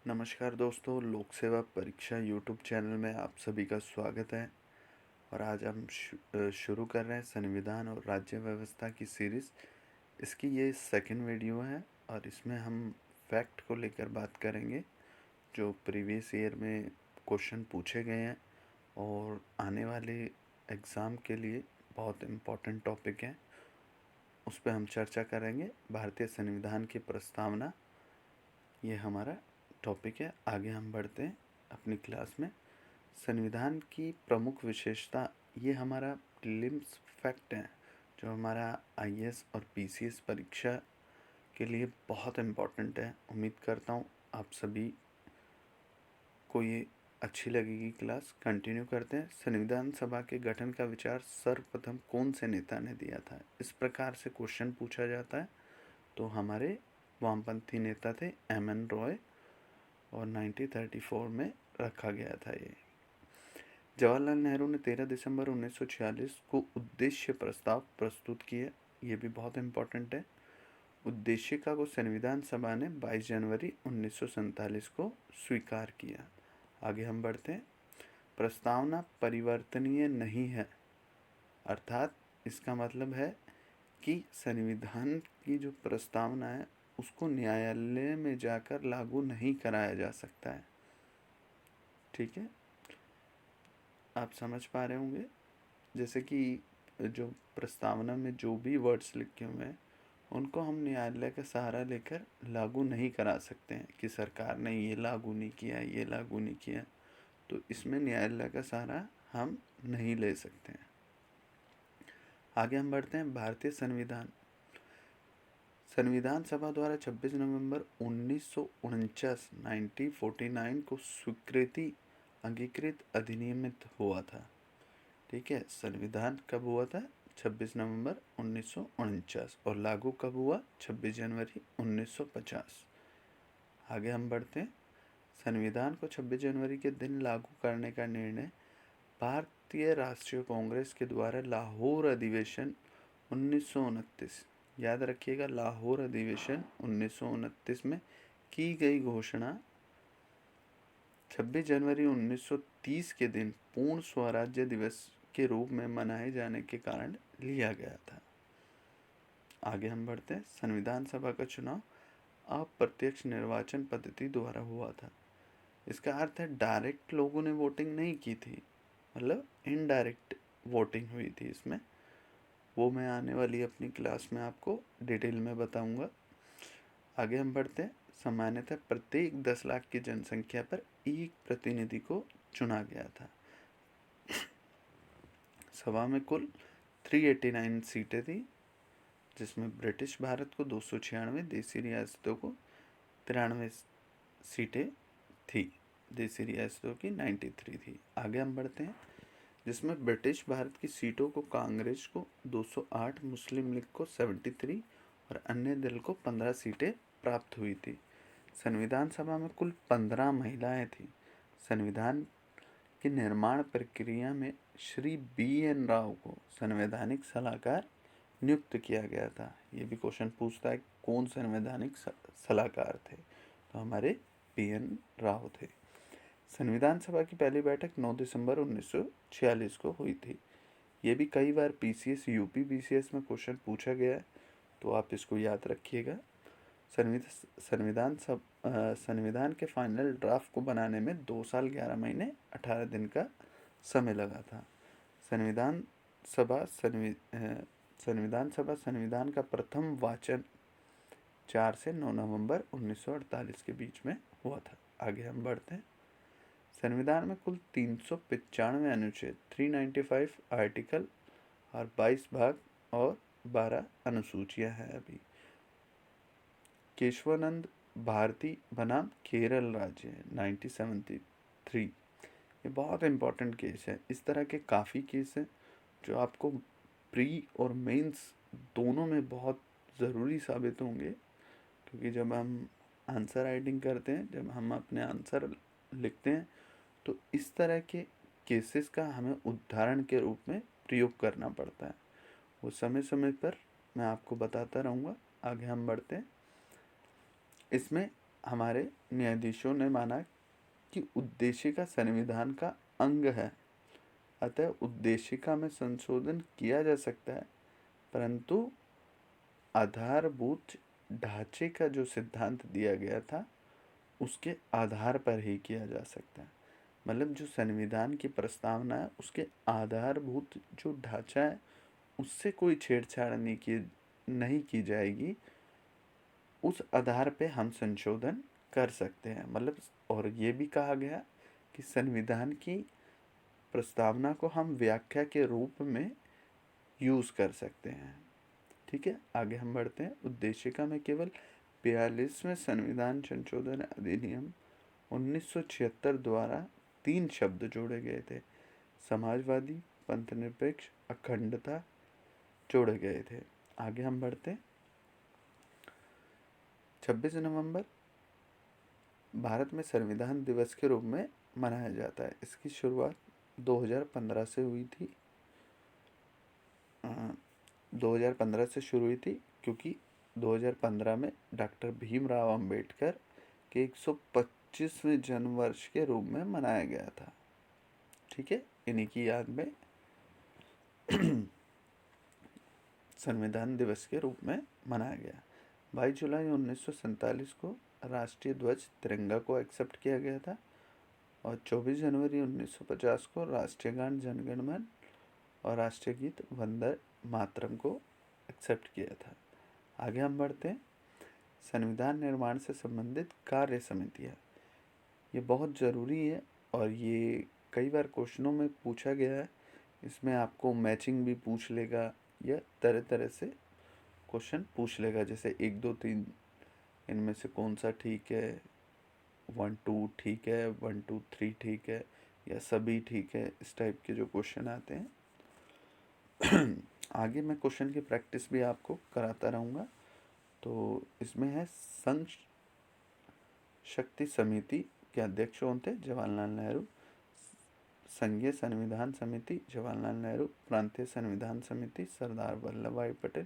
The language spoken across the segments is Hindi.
नमस्कार दोस्तों, लोक सेवा परीक्षा यूट्यूब चैनल में आप सभी का स्वागत है। और आज हम शुरू कर रहे हैं संविधान और राज्य व्यवस्था की सीरीज़। इसकी ये सेकंड वीडियो है और इसमें हम फैक्ट को लेकर बात करेंगे जो प्रीवियस ईयर में क्वेश्चन पूछे गए हैं और आने वाले एग्ज़ाम के लिए बहुत इम्पोर्टेंट टॉपिक है। उस पर हम चर्चा करेंगे। भारतीय संविधान की प्रस्तावना, ये हमारा टॉपिक है। आगे हम बढ़ते हैं अपनी क्लास में। संविधान की प्रमुख विशेषता, ये हमारा प्रीलिम्स फैक्ट है जो हमारा आईएएस और पीसीएस परीक्षा के लिए बहुत इम्पोर्टेंट है। उम्मीद करता हूँ आप सभी को ये अच्छी लगेगी क्लास। कंटिन्यू करते हैं। संविधान सभा के गठन का विचार सर्वप्रथम कौन से नेता ने दिया था? इस प्रकार से क्वेश्चन पूछा जाता है तो हमारे वामपंथी नेता थे एम.एन. रॉय और 1934 में रखा गया था ये। जवाहरलाल नेहरू ने 13 दिसंबर 1946 को उद्देश्य प्रस्ताव प्रस्तुत किया। ये भी बहुत इम्पोर्टेंट है। उद्देशिका को संविधान सभा ने 22 जनवरी 1947 को स्वीकार किया। आगे हम बढ़ते हैं। प्रस्तावना परिवर्तनीय नहीं है, अर्थात इसका मतलब है कि संविधान की जो प्रस्तावना है उसको न्यायालय में जाकर लागू नहीं कराया जा सकता है। ठीक है, आप समझ पा रहे होंगे। जैसे कि जो प्रस्तावना में जो भी वर्ड्स लिखे हुए हैं उनको हम न्यायालय का सहारा लेकर लागू नहीं करा सकते हैं कि सरकार ने ये लागू नहीं किया, ये लागू नहीं किया, तो इसमें न्यायालय का सहारा हम नहीं ले सकते हैं। आगे हम बढ़ते हैं। भारतीय संविधान, संविधान सभा द्वारा 26 नवंबर 1949 1949 को स्वीकृति अंगीकृत अधिनियमित हुआ था। ठीक है, संविधान कब हुआ था? 26 नवंबर 1949 और लागू कब हुआ? 26 जनवरी 1950। आगे हम बढ़ते हैं। संविधान को 26 जनवरी के दिन लागू करने का निर्णय भारतीय राष्ट्रीय कांग्रेस के द्वारा लाहौर अधिवेशन 1929, याद रखिएगा, लाहौर अधिवेशन 1929 में की गई घोषणा 26 जनवरी 1930 के दिन पूर्ण स्वराज्य दिवस के रूप में मनाए जाने के कारण लिया गया था। आगे हम बढ़ते हैं। संविधान सभा का चुनाव अप्रत्यक्ष निर्वाचन पद्धति द्वारा हुआ था। इसका अर्थ है डायरेक्ट लोगों ने वोटिंग नहीं की थी, मतलब इनडायरेक्ट वोटिंग हुई थी इसमें। वो मैं आने वाली अपनी क्लास में आपको डिटेल में बताऊंगा। आगे हम बढ़ते हैं। सामान्यतः प्रत्येक 10 लाख की जनसंख्या पर एक प्रतिनिधि को चुना गया था। सभा में कुल 389 सीटें थी, जिसमें ब्रिटिश भारत को 296, देसी रियासतों को 93 सीटें थी। देसी रियासतों की 93 थी। आगे हम बढ़ते हैं। जिसमें ब्रिटिश भारत की सीटों को कांग्रेस को 208, मुस्लिम लीग को 73 और अन्य दल को 15 सीटें प्राप्त हुई थी। संविधान सभा में कुल 15 महिलाएं थीं। संविधान की निर्माण प्रक्रिया में श्री B.N. राव को संवैधानिक सलाहकार नियुक्त किया गया था। ये भी क्वेश्चन पूछता है कौन संवैधानिक सलाहकार थे, तो हमारे B.N. राव थे। संविधान सभा की पहली बैठक 9 दिसंबर 1946 को हुई थी। ये भी कई बार पीसीएस यूपी बीसीएस में क्वेश्चन पूछा गया है, तो आप इसको याद रखिएगा। संविधान के फाइनल ड्राफ्ट को बनाने में 2 साल 11 महीने 18 दिन का समय लगा था। संविधान सभा संविधान का प्रथम वाचन 4 से 9 नवंबर 1948 के बीच में हुआ था। आगे हम बढ़ते हैं। संविधान में कुल 395 अनुच्छेद, 395 आर्टिकल और 22 भाग और 12 अनुसूचियां हैं। अभी केशवानंद भारती बनाम केरल राज्य 1973, ये बहुत इम्पोर्टेंट केस है। इस तरह के काफ़ी केस हैं जो आपको प्री और मेंस दोनों में बहुत ज़रूरी साबित होंगे, क्योंकि जब हम आंसर राइटिंग करते हैं, जब हम अपने आंसर लिखते हैं, तो इस तरह के केसेस का हमें उदाहरण के रूप में प्रयोग करना पड़ता है। वो समय समय पर मैं आपको बताता रहूँगा। आगे हम बढ़ते हैं। इसमें हमारे न्यायाधीशों ने माना कि उद्देशिका संविधान का अंग है, अतः उद्देशिका में संशोधन किया जा सकता है, परंतु आधारभूत ढांचे का जो सिद्धांत दिया गया था उसके आधार पर ही किया जा सकता है। मतलब जो संविधान की प्रस्तावना है उसके आधारभूत जो ढांचा है उससे कोई छेड़छाड़ नहीं की जाएगी, उस आधार पे हम संशोधन कर सकते हैं। मतलब और ये भी कहा गया कि संविधान की प्रस्तावना को हम व्याख्या के रूप में यूज़ कर सकते हैं। ठीक है, आगे हम बढ़ते हैं। उद्देशिका में केवल 42वें संविधान संशोधन अधिनियम 1976 द्वारा 3 शब्द जोड़े गए थे। समाजवादी, पंथनिरपेक्ष, अखंडता जोड़े गए थे। आगे हम बढ़ते हैं। 26 नवंबर भारत में संविधान दिवस के रूप में मनाया जाता है। इसकी शुरुआत 2015 से हुई थी। 2015 से शुरू हुई थी क्योंकि 2015 में डॉक्टर भीमराव अंबेडकर के 125वें जन्म वर्ष के रूप में मनाया गया था। ठीक है, इन्हीं की याद में संविधान दिवस के रूप में मनाया गया। 22 जुलाई 1947 को राष्ट्रीय ध्वज तिरंगा को एक्सेप्ट किया गया था और 24 जनवरी 1950 को राष्ट्रीय गान जनगण मन और राष्ट्रीय गीत वंदे मातरम को एक्सेप्ट किया था। आगे हम बढ़ते हैं। संविधान निर्माण से संबंधित कार्य समितियाँ, ये बहुत ज़रूरी है और ये कई बार क्वेश्चनों में पूछा गया है। इसमें आपको मैचिंग भी पूछ लेगा या तरह तरह से क्वेश्चन पूछ लेगा, जैसे 1 2 3 इनमें से कौन सा ठीक है, 1 2 ठीक है, 1 2 3 ठीक है या सभी ठीक है, इस टाइप के जो क्वेश्चन आते हैं। आगे मैं क्वेश्चन की प्रैक्टिस भी आपको कराता रहूँगा। तो इसमें है संघ शक्ति समिति के अध्यक्ष कौन थे? जवाहरलाल नेहरू। संघीय संविधान समिति जवाहरलाल नेहरू। प्रांतीय संविधान समिति सरदार वल्लभ भाई पटेल।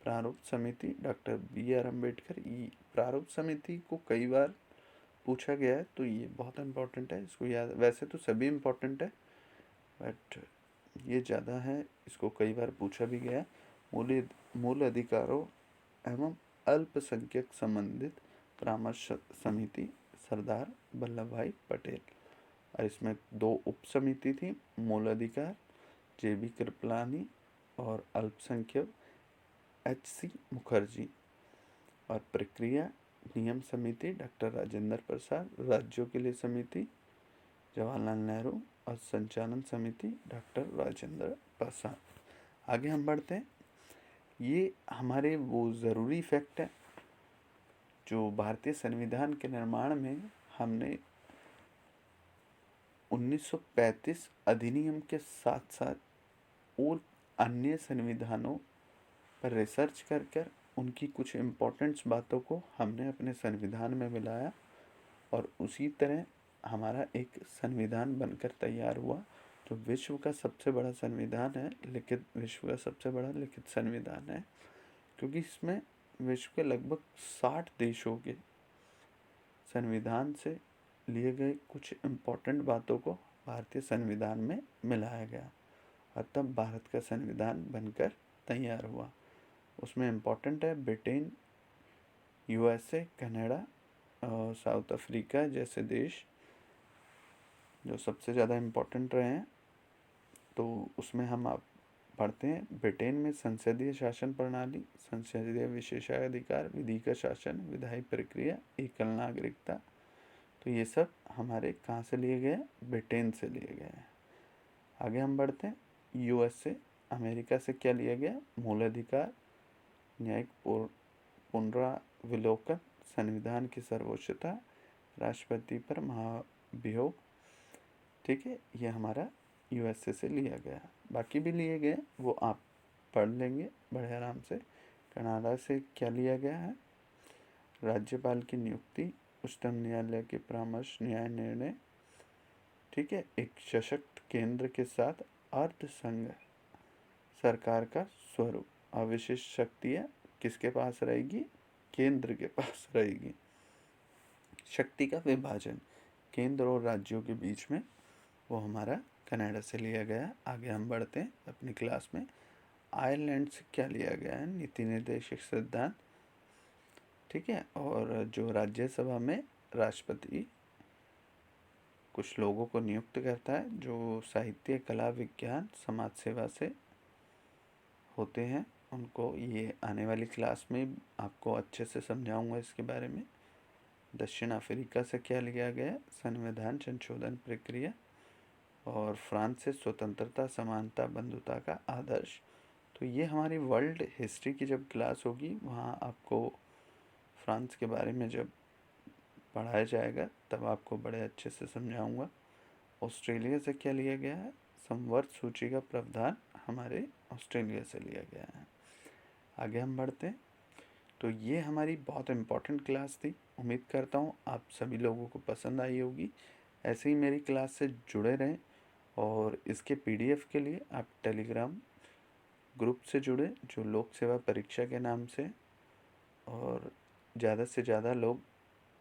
प्रारूप समिति डॉक्टर BR अम्बेडकर। प्रारूप समिति को कई बार पूछा गया है तो ये बहुत इम्पोर्टेंट है, इसको याद। वैसे तो सभी इम्पोर्टेंट है बट ये ज़्यादा है, इसको कई बार पूछा भी गया। मूल अधिकारों एवं अल्पसंख्यक संबंधित परामर्श समिति सरदार वल्लभ भाई पटेल। और इसमें 2 उप समिति थी, मूल अधिकार JB कृपलानी और अल्पसंख्यक HC मुखर्जी। और प्रक्रिया नियम समिति डॉक्टर राजेंद्र प्रसाद। राज्यों के लिए समिति जवाहरलाल नेहरू और संचालन समिति डॉक्टर राजेंद्र प्रसाद। आगे हम बढ़ते हैं। ये हमारे वो ज़रूरी फैक्ट है जो भारतीय संविधान के निर्माण में हमने 1935 अधिनियम के साथ साथ और अन्य संविधानों पर रिसर्च कर उनकी कुछ इम्पोर्टेंट्स बातों को हमने अपने संविधान में मिलाया और उसी तरह हमारा एक संविधान बनकर तैयार हुआ जो विश्व का सबसे बड़ा संविधान है, विश्व का सबसे बड़ा लिखित संविधान है, क्योंकि इसमें विश्व के लगभग 60 देशों के संविधान से लिए गए कुछ इम्पोर्टेंट बातों को भारतीय संविधान में मिलाया गया और तब भारत का संविधान बनकर तैयार हुआ। उसमें इम्पोर्टेंट है ब्रिटेन, USA, कनाडा और साउथ अफ्रीका जैसे देश जो सबसे ज़्यादा इम्पोर्टेंट रहे हैं। तो उसमें हम आप पढ़ते हैं। ब्रिटेन में संसदीय शासन प्रणाली, संसदीय विशेषाधिकार, विधि का शासन, विधायी प्रक्रिया, एकल नागरिकता, तो ये सब हमारे कहाँ से लिए गए? ब्रिटेन से लिए गए हैं। आगे हम बढ़ते हैं। USA अमेरिका से क्या लिया गया? मूल अधिकार, न्यायिक पुनराविलोकन, संविधान की सर्वोच्चता, राष्ट्रपति पर महाभियोग। ठीक है, ये हमारा USA से लिया गया। बाकी भी लिए गए वो आप पढ़ लेंगे बड़े आराम से। कनाडा से क्या लिया गया है? राज्यपाल की नियुक्ति, उच्चतम न्यायालय के परामर्श, न्याय निर्णय। ठीक है, एक सशक्त केंद्र के साथ अर्ध संघ सरकार का स्वरूप। अविशिष्ट शक्तियाँ किसके पास रहेगी? केंद्र के पास रहेगी। शक्ति का विभाजन केंद्र और राज्यों के बीच में, वो हमारा कनाडा से लिया गया है। आगे हम बढ़ते हैं अपनी क्लास में। आयरलैंड से क्या लिया गया है? नीति निर्देशक सिद्धांत, ठीक है। और जो राज्यसभा में राष्ट्रपति कुछ लोगों को नियुक्त करता है जो साहित्य, कला, विज्ञान, समाज सेवा से होते हैं, उनको ये आने वाली क्लास में आपको अच्छे से समझाऊंगा इसके बारे में। दक्षिण अफ्रीका से क्या लिया गया? संविधान संशोधन प्रक्रिया। और फ्रांस से स्वतंत्रता, समानता, बंधुता का आदर्श। तो ये हमारी वर्ल्ड हिस्ट्री की जब क्लास होगी वहाँ आपको फ्रांस के बारे में जब पढ़ाया जाएगा तब आपको बड़े अच्छे से समझाऊंगा। ऑस्ट्रेलिया से क्या लिया गया है? संवर्त सूची का प्रावधान हमारे ऑस्ट्रेलिया से लिया गया है। आगे हम बढ़ते हैं। तो ये हमारी बहुत इम्पोर्टेंट क्लास थी। उम्मीद करता हूँ आप सभी लोगों को पसंद आई होगी। ऐसे ही मेरी क्लास से जुड़े रहें और इसके पीडीएफ के लिए आप टेलीग्राम ग्रुप से जुड़े जो लोक सेवा परीक्षा के नाम से, और ज़्यादा से ज़्यादा लोग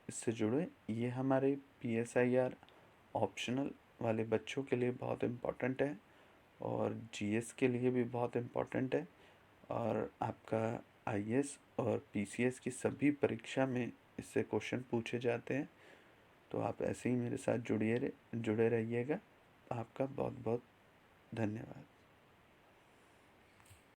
इससे जुड़े। ये हमारे PSIR ऑप्शनल वाले बच्चों के लिए बहुत इम्पोर्टेंट है और GS के लिए भी बहुत इम्पोर्टेंट है, और आपका IS और PCS की सभी परीक्षा में इससे क्वेश्चन पूछे जाते हैं। तो आप ऐसे ही मेरे साथ जुड़े रहिएगा। आपका बहुत बहुत धन्यवाद।